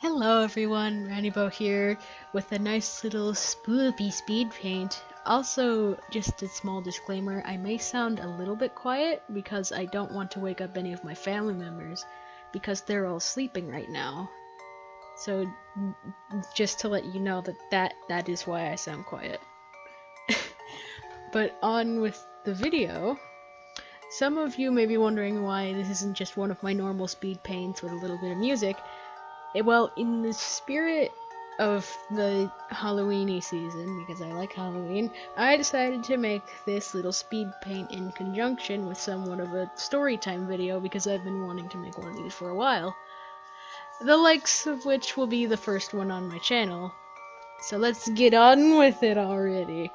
Hello everyone, Randybo here with a nice little spoopy speed paint. Also, just a small disclaimer, I may sound a little bit quiet because I don't want to wake up any of my family members because they're all sleeping right now. So just to let you know that is why I sound quiet. But on with the video. Some of you may be wondering why this isn't just one of my normal speed paints with a little bit of music. Well, in the spirit of the Halloweeny season, because I like Halloween, I decided to make this little speed paint in conjunction with somewhat of a Storytime video because I've been wanting to make one of these for a while. The likes of which will be the first one on my channel. So let's get on with it already.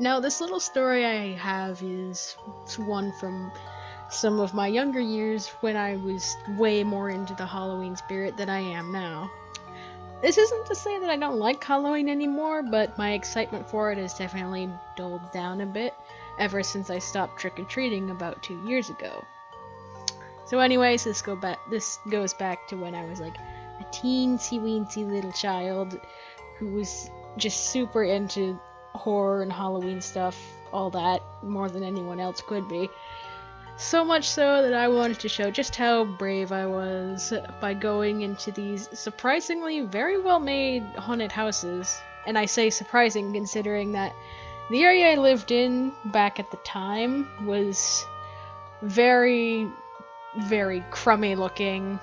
Now, this little story I have is one from some of my younger years when I was way more into the Halloween spirit than I am now. This isn't to say that I don't like Halloween anymore, but my excitement for it has definitely dulled down a bit ever since I stopped trick-or-treating about 2 years ago. So anyways, this goes back to when I was like a teensy-weensy little child who was just super into horror and Halloween stuff, all that, more than anyone else could be. So much so that I wanted to show just how brave I was by going into these surprisingly very well made haunted houses. And I say surprising considering that the area I lived in back at the time was very, very crummy looking.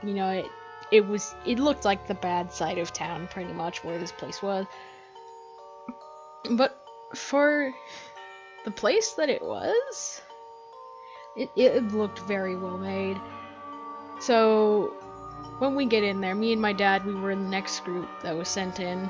You know, it looked like the bad side of town pretty much where this place was. But for the place that it was, it looked very well made. So when we get in there, me and my dad, we were in the next group that was sent in.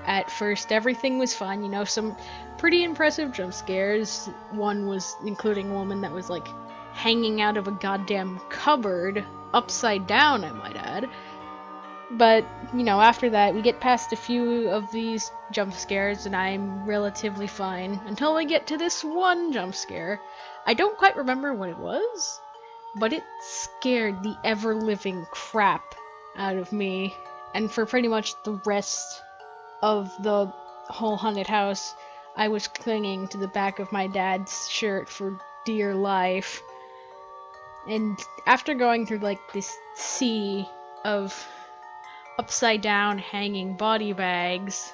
At first, everything was fine, you know, some pretty impressive jump scares. One was including a woman that was like hanging out of a goddamn cupboard, upside down, I might add. But, you know, after that, we get past a few of these jump scares, and I'm relatively fine until I get to this one jump scare. I don't quite remember what it was, but it scared the ever-living crap out of me, and for pretty much the rest of the whole haunted house, I was clinging to the back of my dad's shirt for dear life. And after going through, like, this sea of upside down hanging body bags,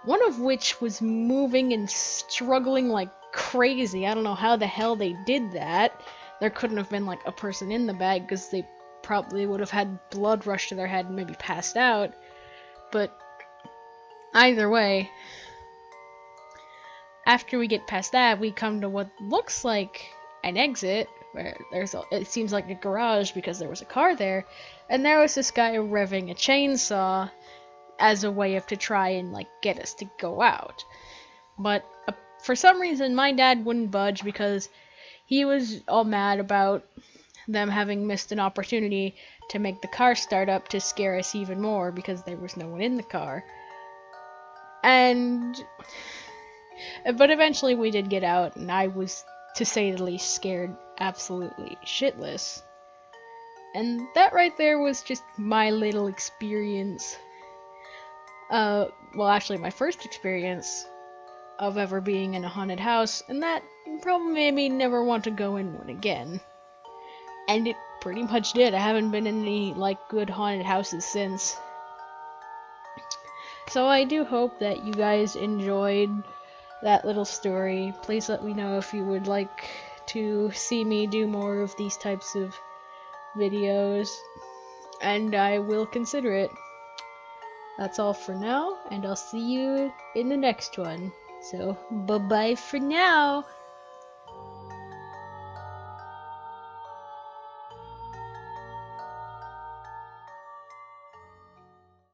one of which was moving and struggling like crazy. I don't know how the hell they did that. There couldn't have been like a person in the bag because they probably would have had blood rush to their head and maybe passed out. But either way, after we get past that, we come to what looks like an exit where it seems like a garage because there was a car there, and there was this guy revving a chainsaw as a way to try and like get us to go out. But for some reason my dad wouldn't budge because he was all mad about them having missed an opportunity to make the car start up to scare us even more because there was no one in the car. But eventually we did get out, and I was, to say the least, scared absolutely shitless. And that right there was just my little experience. Well, actually my first experience of ever being in a haunted house, and that probably made me never want to go in one again. And it pretty much did. I haven't been in any, like, good haunted houses since. So I do hope that you guys enjoyed that little story. Please let me know if you would like to see me do more of these types of videos, and I will consider it. That's all for now, and I'll see you in the next one. So, bye-bye for now!